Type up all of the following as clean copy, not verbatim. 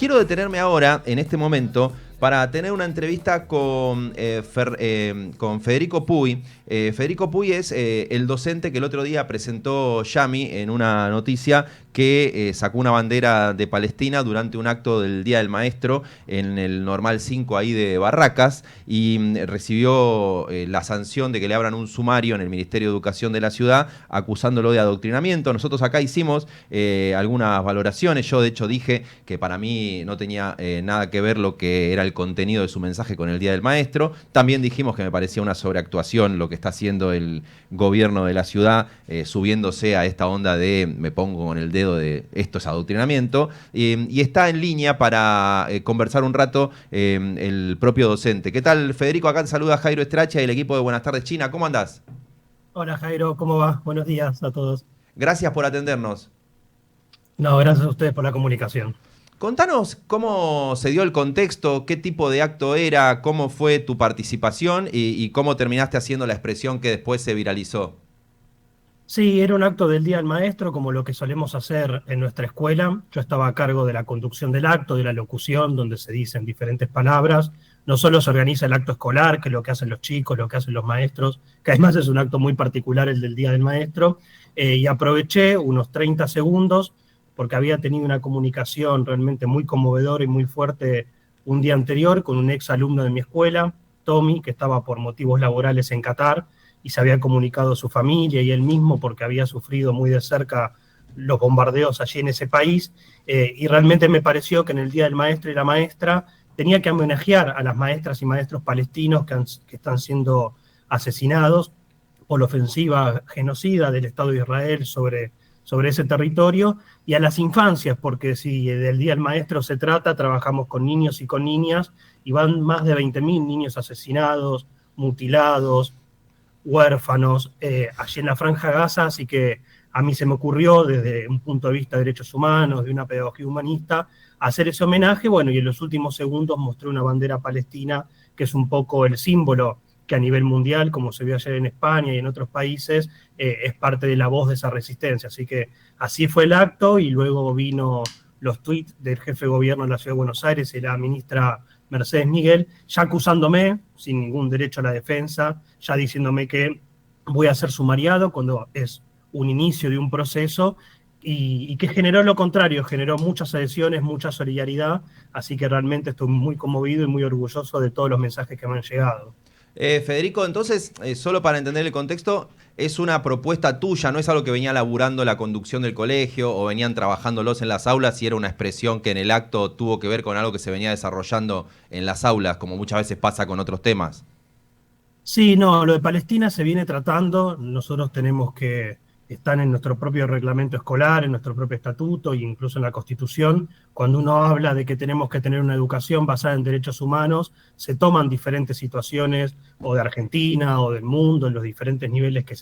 quiero detenerme ahora, en este momento, para tener una entrevista con Federico Puy. Federico Puy es el docente que el otro día presentó Yami en una noticia que sacó una bandera de Palestina durante un acto del Día del Maestro en el Normal 5 ahí de Barracas y recibió la sanción de que le abran un sumario en el Ministerio de Educación de la ciudad acusándolo de adoctrinamiento. Nosotros acá hicimos algunas valoraciones. Yo de hecho dije que para mí no tenía nada que ver lo que era el contenido de su mensaje con el Día del Maestro. También dijimos que me parecía una sobreactuación lo que está haciendo el gobierno de la ciudad, subiéndose a esta onda de me pongo con el dedo de esto es adoctrinamiento. Y está en línea para conversar un rato el propio docente. ¿Qué tal, Federico? Acá te saluda Jairo Estracha y el equipo de Buenas Tardes China. ¿Cómo andás? Hola Jairo, ¿cómo va? Buenos días a todos. Gracias por atendernos. No, gracias a ustedes por la comunicación. Contanos cómo se dio el contexto, qué tipo de acto era, cómo fue tu participación y cómo terminaste haciendo la expresión que después se viralizó. Sí, era un acto del Día del Maestro, como lo que solemos hacer en nuestra escuela. Yo estaba a cargo de la conducción del acto, de la locución, donde se dicen diferentes palabras. No solo se organiza el acto escolar, que es lo que hacen los chicos, lo que hacen los maestros, que además es un acto muy particular el del Día del Maestro, y aproveché unos 30 segundos porque había tenido una comunicación realmente muy conmovedora y muy fuerte un día anterior con un ex alumno de mi escuela, Tommy, que estaba por motivos laborales en Qatar y se había comunicado a su familia y él mismo porque había sufrido muy de cerca los bombardeos allí en ese país, y realmente me pareció que en el Día del Maestro y la Maestra tenía que homenajear a las maestras y maestros palestinos que están siendo asesinados por la ofensiva genocida del Estado de Israel sobre ese territorio, y a las infancias, porque si del Día del Maestro se trata, trabajamos con niños y con niñas, y van más de 20.000 niños asesinados, mutilados, huérfanos, allí en la Franja de Gaza, así que a mí se me ocurrió desde un punto de vista de derechos humanos, de una pedagogía humanista, hacer ese homenaje, bueno, y en los últimos segundos mostré una bandera palestina, que es un poco el símbolo que a nivel mundial, como se vio ayer en España y en otros países, es parte de la voz de esa resistencia. Así que así fue el acto y luego vino los tuits del jefe de gobierno de la Ciudad de Buenos Aires y la ministra Mercedes Miguel, ya acusándome, sin ningún derecho a la defensa, ya diciéndome que voy a ser sumariado cuando es un inicio de un proceso y que generó lo contrario, generó muchas adhesiones, mucha solidaridad, así que realmente estoy muy conmovido y muy orgulloso de todos los mensajes que me han llegado. Federico, entonces, solo para entender el contexto, es una propuesta tuya, no es algo que venía laburando la conducción del colegio o venían trabajándolos en las aulas y era una expresión que en el acto tuvo que ver con algo que se venía desarrollando en las aulas, como muchas veces pasa con otros temas. Sí, no, lo de Palestina se viene tratando. Nosotros tenemos que estar en nuestro propio reglamento escolar, en nuestro propio estatuto e incluso en la Constitución. Cuando uno habla de que tenemos que tener una educación basada en derechos humanos, se toman diferentes situaciones o de Argentina o del mundo, en los diferentes niveles que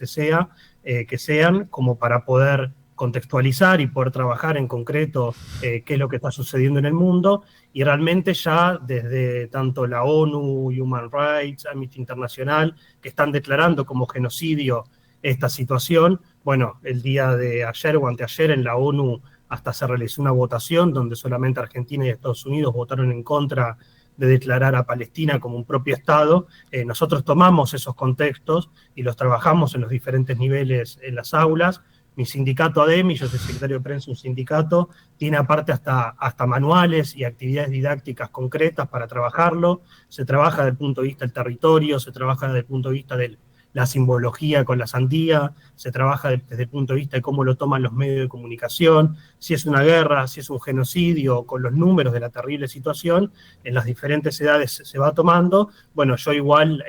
sean, como para poder contextualizar y poder trabajar en concreto qué es lo que está sucediendo en el mundo. Y realmente ya desde tanto la ONU, Human Rights, Amnesty Internacional, que están declarando como genocidio esta situación, bueno, el día de ayer o anteayer en la ONU hasta se realizó una votación donde solamente Argentina y Estados Unidos votaron en contra de declarar a Palestina como un propio Estado. Nosotros tomamos esos contextos y los trabajamos en los diferentes niveles en las aulas. Mi sindicato ADEMI, yo soy secretario de prensa de un sindicato, tiene aparte hasta manuales y actividades didácticas concretas para trabajarlo. Se trabaja desde el punto de vista del territorio, se trabaja desde el punto de vista de la simbología con la sandía, se trabaja desde el punto de vista de cómo lo toman los medios de comunicación, si es una guerra, si es un genocidio, con los números de la terrible situación, en las diferentes edades se va tomando. Bueno, yo igual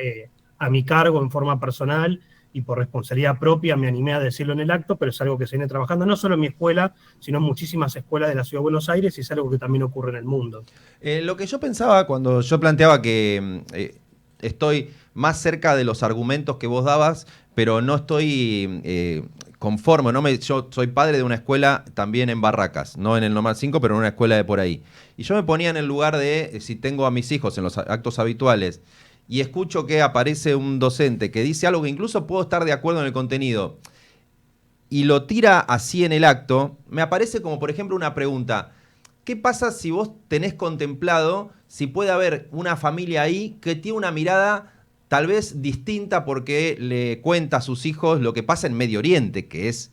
a mi cargo en forma personal y por responsabilidad propia me animé a decirlo en el acto, pero es algo que se viene trabajando no solo en mi escuela, sino en muchísimas escuelas de la Ciudad de Buenos Aires y es algo que también ocurre en el mundo. Lo que yo pensaba cuando yo planteaba que estoy más cerca de los argumentos que vos dabas, pero no estoy conforme. Yo soy padre de una escuela también en Barracas, no en el Normal 5, pero en una escuela de por ahí. Y yo me ponía en el lugar de, si tengo a mis hijos en los actos habituales y escucho que aparece un docente que dice algo que incluso puedo estar de acuerdo en el contenido y lo tira así en el acto, me aparece como, por ejemplo, una pregunta. ¿qué pasa si vos tenés contemplado si puede haber una familia ahí que tiene una mirada tal vez distinta porque le cuenta a sus hijos lo que pasa en Medio Oriente, que es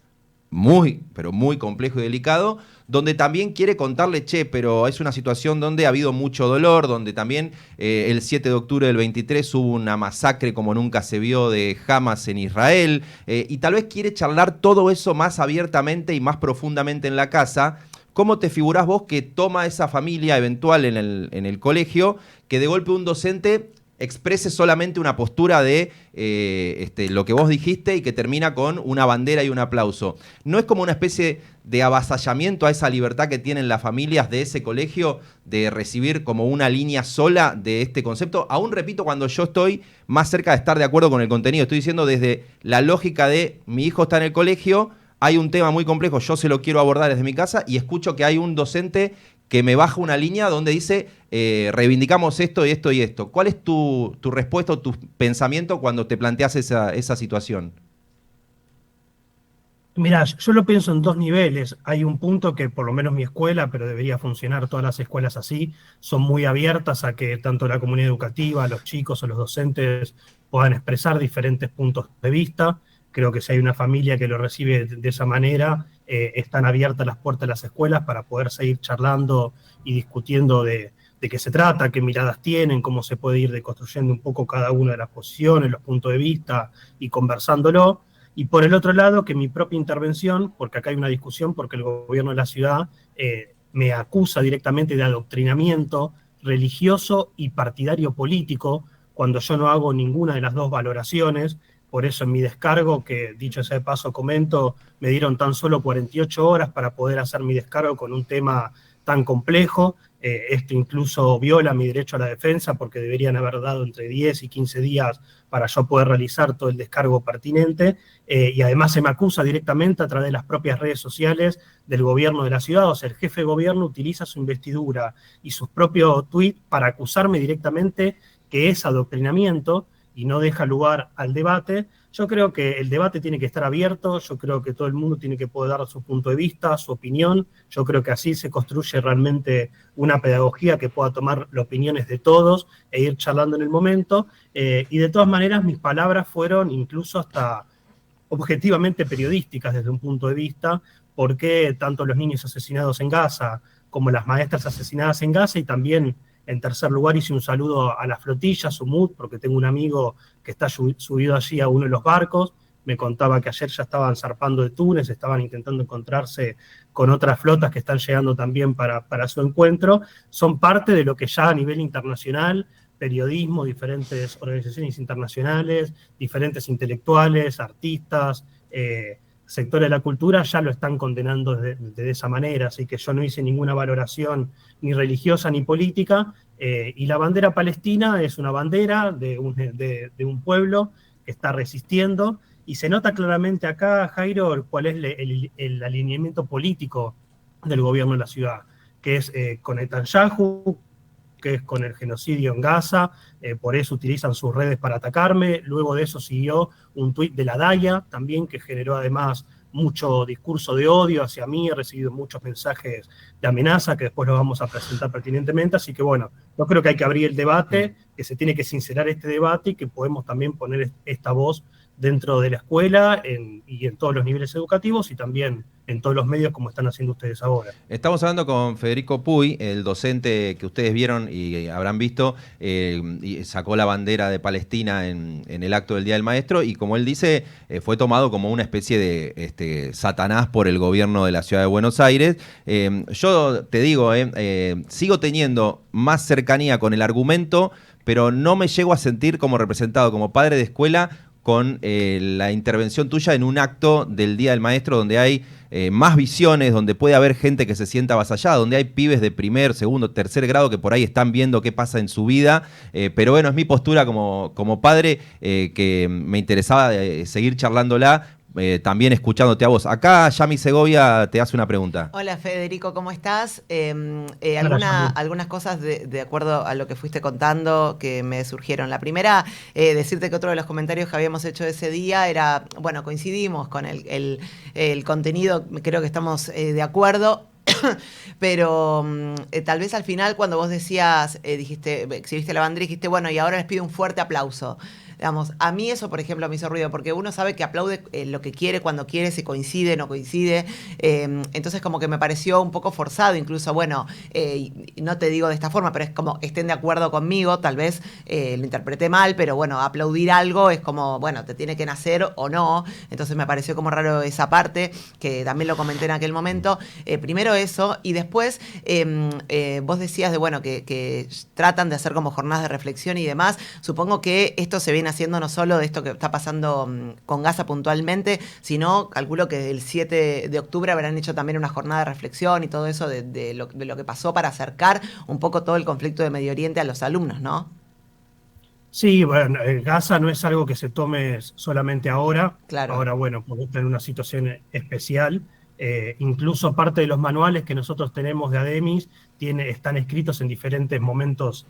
muy, pero muy complejo y delicado, donde también quiere contarle, che, pero es una situación donde ha habido mucho dolor, donde también el 7 de octubre del 23 hubo una masacre como nunca se vio de Hamas en Israel, y tal vez quiere charlar todo eso más abiertamente y más profundamente en la casa. ¿Cómo te figurás vos que toma esa familia eventual en el colegio, que de golpe un docente exprese solamente una postura de lo que vos dijiste y que termina con una bandera y un aplauso? ¿No es como una especie de avasallamiento a esa libertad que tienen las familias de ese colegio de recibir como una línea sola de este concepto? Aún repito, cuando yo estoy más cerca de estar de acuerdo con el contenido, estoy diciendo desde la lógica de mi hijo está en el colegio, hay un tema muy complejo, yo se lo quiero abordar desde mi casa y escucho que hay un docente que me baja una línea donde dice reivindicamos esto y esto y esto. ¿Cuál es tu respuesta o tu pensamiento cuando te planteas esa situación? Mirá, yo lo pienso en dos niveles. Hay un punto que por lo menos mi escuela, pero debería funcionar todas las escuelas así, son muy abiertas a que tanto la comunidad educativa, los chicos o los docentes puedan expresar diferentes puntos de vista. Creo que si hay una familia que lo recibe de esa manera, están abiertas las puertas de las escuelas para poder seguir charlando y discutiendo de qué se trata, qué miradas tienen, cómo se puede ir deconstruyendo un poco cada una de las posiciones, los puntos de vista y conversándolo. Y por el otro lado, que mi propia intervención, porque acá hay una discusión, porque el gobierno de la ciudad me acusa directamente de adoctrinamiento religioso y partidario político, cuando yo no hago ninguna de las dos valoraciones. Por eso en mi descargo, que dicho sea de paso comento, me dieron tan solo 48 horas para poder hacer mi descargo con un tema tan complejo. Esto incluso viola mi derecho a la defensa porque deberían haber dado entre 10 y 15 días para yo poder realizar todo el descargo pertinente. Y además se me acusa directamente a través de las propias redes sociales del gobierno de la ciudad. O sea, el jefe de gobierno utiliza su investidura y sus propios tweets para acusarme directamente que es adoctrinamiento y no deja lugar al debate. Yo creo que el debate tiene que estar abierto, yo creo que todo el mundo tiene que poder dar su punto de vista, su opinión. Yo creo que así se construye realmente una pedagogía que pueda tomar las opiniones de todos e ir charlando en el momento. Y de todas maneras, mis palabras fueron incluso hasta objetivamente periodísticas desde un punto de vista, porque tanto los niños asesinados en Gaza como las maestras asesinadas en Gaza, y también en tercer lugar hice un saludo a la flotilla, Sumut, porque tengo un amigo que está subido allí a uno de los barcos. Me contaba que ayer ya estaban zarpando de Túnez, estaban intentando encontrarse con otras flotas que están llegando también para su encuentro. Son parte de lo que ya a nivel internacional, periodismo, diferentes organizaciones internacionales, diferentes intelectuales, artistas, sectores de la cultura ya lo están condenando de esa manera, así que yo no hice ninguna valoración ni religiosa ni política, y la bandera palestina es una bandera de un pueblo que está resistiendo, y se nota claramente acá, Jairo, cuál es el alineamiento político del gobierno de la ciudad, que es con Netanyahu, que es con el genocidio en Gaza. Por eso utilizan sus redes para atacarme. Luego de eso siguió un tuit de la Daya, también, que generó además mucho discurso de odio hacia mí. He recibido muchos mensajes de amenaza que después los vamos a presentar pertinentemente. Así que bueno, yo creo que hay que abrir el debate, que se tiene que sincerar este debate y que podemos también poner esta voz dentro de la escuela y en todos los niveles educativos y también en todos los medios como están haciendo ustedes ahora. Estamos hablando con Federico Puy, el docente que ustedes vieron y habrán visto, y sacó la bandera de Palestina en el acto del Día del Maestro, y como él dice, fue tomado como una especie de Satanás por el gobierno de la ciudad de Buenos Aires. Yo te digo, sigo teniendo más cercanía con el argumento, pero no me llego a sentir como representado, como padre de escuela, con la intervención tuya en un acto del Día del Maestro donde hay más visiones, donde puede haber gente que se sienta avasallada, donde hay pibes de primer, segundo, tercer grado que por ahí están viendo qué pasa en su vida. Pero bueno, es mi postura como padre, que me interesaba seguir charlándola, también escuchándote a vos. Acá Yami Segovia te hace una pregunta. Hola Federico, ¿cómo estás? Hola, Algunas cosas de acuerdo a lo que fuiste contando que me surgieron. La primera, decirte que otro de los comentarios que habíamos hecho ese día era, bueno, coincidimos con el contenido, creo que estamos de acuerdo. Pero tal vez al final cuando vos decías, dijiste, exhibiste la bandera y dijiste, bueno, y ahora les pido un fuerte aplauso. Digamos, a mí eso, por ejemplo, me hizo ruido, porque uno sabe que aplaude lo que quiere, cuando quiere, si coincide, no coincide. Entonces como que me pareció un poco forzado, incluso, bueno, no te digo de esta forma, pero es como estén de acuerdo conmigo, tal vez lo interpreté mal, pero bueno, aplaudir algo es como, bueno, te tiene que nacer o no. Entonces me pareció como raro esa parte, que también lo comenté en aquel momento. Primero eso, y después vos decías de, bueno, que tratan de hacer como jornadas de reflexión y demás. Supongo que esto se viene haciendo no solo de esto que está pasando con Gaza puntualmente, sino calculo que el 7 de octubre habrán hecho también una jornada de reflexión y todo eso de lo que pasó para acercar un poco todo el conflicto de Medio Oriente a los alumnos, ¿no? Sí, bueno, Gaza no es algo que se tome solamente ahora. Claro. Ahora, bueno, porque está en una situación especial. Incluso parte de los manuales que nosotros tenemos de ADEMIS están escritos en diferentes momentos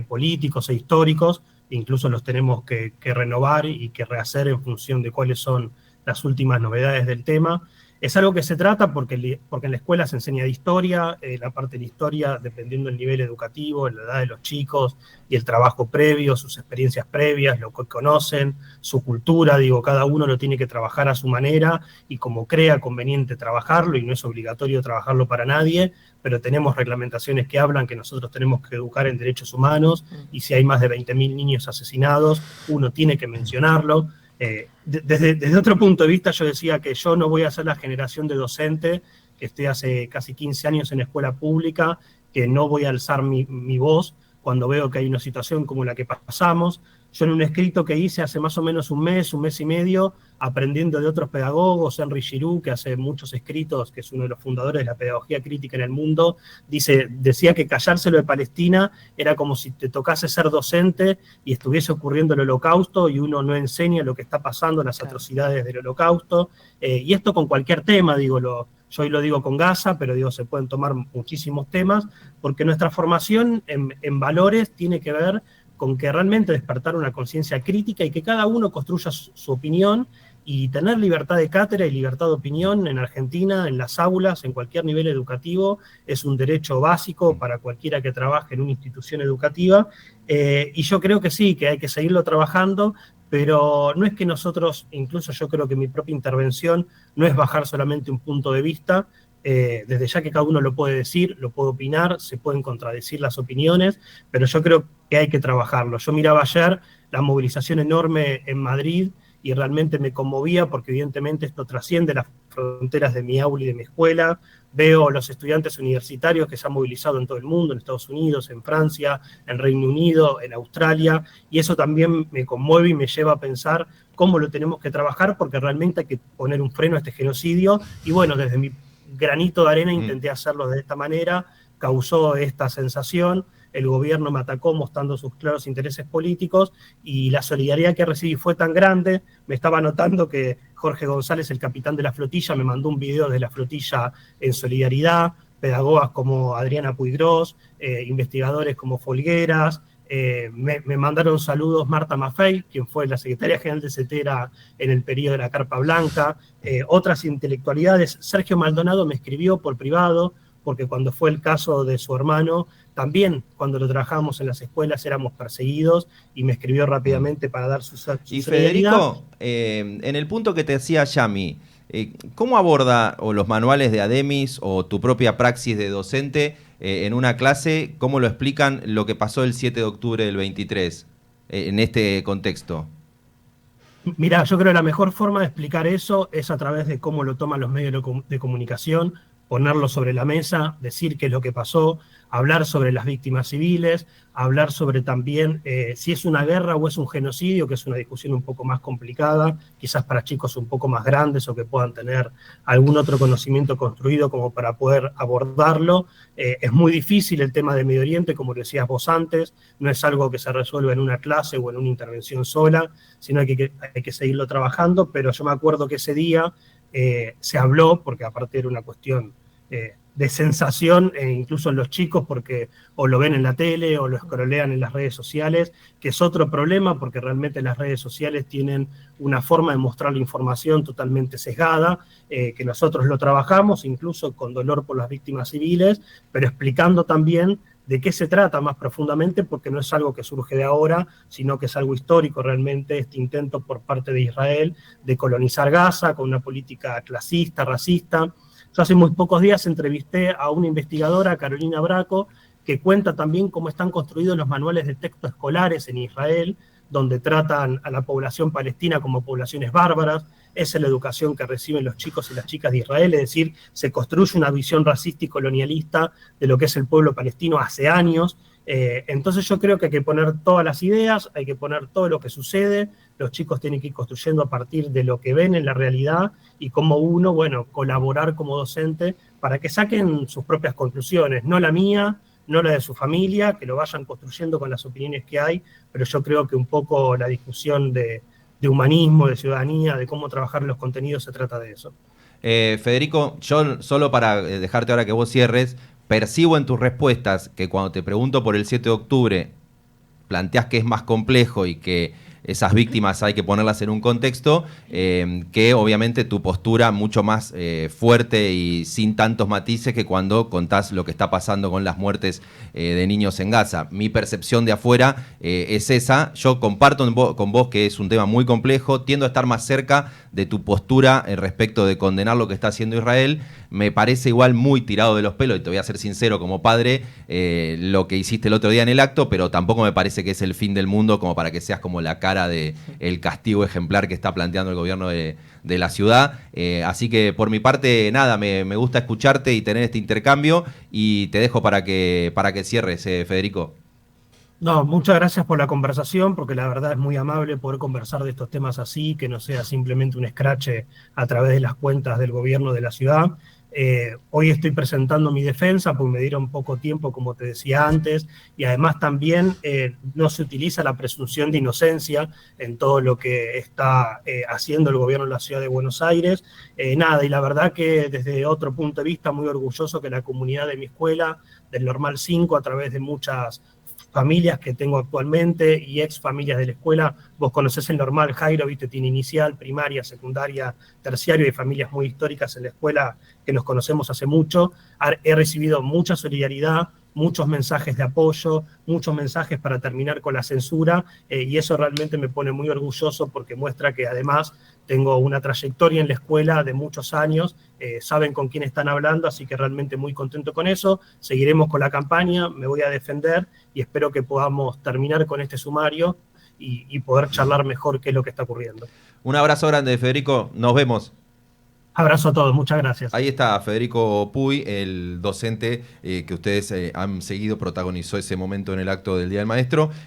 políticos e históricos. Incluso los tenemos que renovar y que rehacer en función de cuáles son las últimas novedades del tema. Es algo que se trata porque en la escuela se enseña de historia, la parte de la historia, dependiendo del nivel educativo, la edad de los chicos y el trabajo previo, sus experiencias previas, lo que conocen, su cultura, digo, cada uno lo tiene que trabajar a su manera y como crea conveniente trabajarlo, y no es obligatorio trabajarlo para nadie, pero tenemos reglamentaciones que hablan que nosotros tenemos que educar en derechos humanos, y si hay más de 20.000 niños asesinados, uno tiene que mencionarlo. Desde otro punto de vista, yo decía que yo no voy a ser la generación de docente que esté hace casi 15 años en escuela pública, que no voy a alzar mi voz cuando veo que hay una situación como la que pasamos. Yo en un escrito que hice hace más o menos un mes y medio, aprendiendo de otros pedagogos, Henry Giroux, que hace muchos escritos, que es uno de los fundadores de la pedagogía crítica en el mundo, decía que callárselo de Palestina era como si te tocase ser docente y estuviese ocurriendo el Holocausto y uno no enseña lo que está pasando, las atrocidades del Holocausto. Y esto con cualquier tema, digo, yo hoy lo digo con Gaza, pero digo, se pueden tomar muchísimos temas, porque nuestra formación en valores tiene que ver con que realmente despertar una conciencia crítica y que cada uno construya su opinión, y tener libertad de cátedra y libertad de opinión en Argentina, en las aulas, en cualquier nivel educativo, es un derecho básico para cualquiera que trabaje en una institución educativa, y yo creo que sí, que hay que seguirlo trabajando, pero no es que nosotros, incluso yo creo que mi propia intervención no es bajar solamente un punto de vista, desde ya que cada uno lo puede decir, lo puede opinar, se pueden contradecir las opiniones, pero yo creo que hay que trabajarlo. Yo miraba ayer la movilización enorme en Madrid y realmente me conmovía porque evidentemente esto trasciende las fronteras de mi aula y de mi escuela. Veo los estudiantes universitarios que se han movilizado en todo el mundo, en Estados Unidos, en Francia, en Reino Unido, en Australia, y eso también me conmueve y me lleva a pensar cómo lo tenemos que trabajar, porque realmente hay que poner un freno a este genocidio. Y bueno, desde mi granito de arena intenté hacerlo de esta manera, causó esta sensación, el gobierno me atacó mostrando sus claros intereses políticos, y la solidaridad que recibí fue tan grande. Me estaba notando que Jorge González, el capitán de la flotilla, me mandó un video de la flotilla en solidaridad, pedagogas como Adriana Puigros, investigadores como Folgueras, me mandaron saludos Marta Maffei, quien fue la secretaria general de CETERA en el periodo de la Carpa Blanca, otras intelectualidades. Sergio Maldonado me escribió por privado, porque cuando fue el caso de su hermano, también cuando lo trabajábamos en las escuelas éramos perseguidos, y me escribió rápidamente para dar su y Federico, en el punto que te decía Yami, ¿cómo aborda o los manuales de ADEMIS o tu propia praxis de docente en una clase, cómo lo explican lo que pasó el 7 de octubre del 23 en este contexto? Mirá, yo creo que la mejor forma de explicar eso es a través de cómo lo toman los medios de comunicación, ponerlo sobre la mesa, decir qué es lo que pasó, hablar sobre las víctimas civiles, hablar sobre también si es una guerra o es un genocidio, que es una discusión un poco más complicada, quizás para chicos un poco más grandes o que puedan tener algún otro conocimiento construido como para poder abordarlo. Es muy difícil el tema de Medio Oriente, como lo decías vos antes, no es algo que se resuelve en una clase o en una intervención sola, sino que hay que seguirlo trabajando, pero yo me acuerdo que ese día se habló, porque aparte era una cuestión de sensación, incluso en los chicos, porque o lo ven en la tele o lo scrollean en las redes sociales, que es otro problema, porque realmente las redes sociales tienen una forma de mostrar la información totalmente sesgada, que nosotros lo trabajamos, incluso con dolor por las víctimas civiles, pero explicando también de qué se trata más profundamente, porque no es algo que surge de ahora, sino que es algo histórico realmente, este intento por parte de Israel de colonizar Gaza con una política clasista, racista. Yo hace muy pocos días entrevisté a una investigadora, Carolina Braco, que cuenta también cómo están construidos los manuales de texto escolares en Israel, donde tratan a la población palestina como poblaciones bárbaras. Esa es la educación que reciben los chicos y las chicas de Israel, es decir, se construye una visión racista y colonialista de lo que es el pueblo palestino hace años. Entonces yo creo que hay que poner todas las ideas, hay que poner todo lo que sucede, los chicos tienen que ir construyendo a partir de lo que ven en la realidad y cómo uno, bueno, colaborar como docente para que saquen sus propias conclusiones, no la mía, no la de su familia, que lo vayan construyendo con las opiniones que hay, pero yo creo que un poco la discusión de humanismo, de ciudadanía, de cómo trabajar los contenidos, se trata de eso. Federico, yo solo para dejarte ahora que vos cierres, percibo en tus respuestas que cuando te pregunto por el 7 de octubre, planteás que es más complejo y que esas víctimas hay que ponerlas en un contexto, que obviamente tu postura mucho más fuerte y sin tantos matices que cuando contás lo que está pasando con las muertes de niños en Gaza. Mi percepción de afuera es esa. Yo comparto con vos que es un tema muy complejo, tiendo a estar más cerca de tu postura respecto de condenar lo que está haciendo Israel. Me parece igual muy tirado de los pelos, y te voy a ser sincero como padre, lo que hiciste el otro día en el acto, pero tampoco me parece que es el fin del mundo como para que seas como la cara de el castigo ejemplar que está planteando el gobierno de la ciudad. Así que por mi parte, nada, me gusta escucharte y tener este intercambio, y te dejo para que cierres, Federico. No, muchas gracias por la conversación, porque la verdad es muy amable poder conversar de estos temas así, que no sea simplemente un escrache a través de las cuentas del gobierno de la ciudad. Hoy estoy presentando mi defensa, porque me dieron poco tiempo, como te decía antes, y además también no se utiliza la presunción de inocencia en todo lo que está haciendo el gobierno de la ciudad de Buenos Aires. Nada, y la verdad que desde otro punto de vista muy orgulloso que la comunidad de mi escuela, del Normal 5, a través de muchas familias que tengo actualmente y ex familias de la escuela. Vos conocés el Normal, Jairo, viste, tiene inicial, primaria, secundaria, terciario, y familias muy históricas en la escuela que nos conocemos hace mucho. He recibido mucha solidaridad, muchos mensajes de apoyo, muchos mensajes para terminar con la censura, y eso realmente me pone muy orgulloso, porque muestra que además tengo una trayectoria en la escuela de muchos años, saben con quién están hablando, así que realmente muy contento con eso. Seguiremos con la campaña, me voy a defender y espero que podamos terminar con este sumario y poder charlar mejor qué es lo que está ocurriendo. Un abrazo grande, Federico. Nos vemos. Abrazo a todos, muchas gracias. Ahí está Federico Puy, el docente que ustedes han seguido, protagonizó ese momento en el acto del Día del Maestro.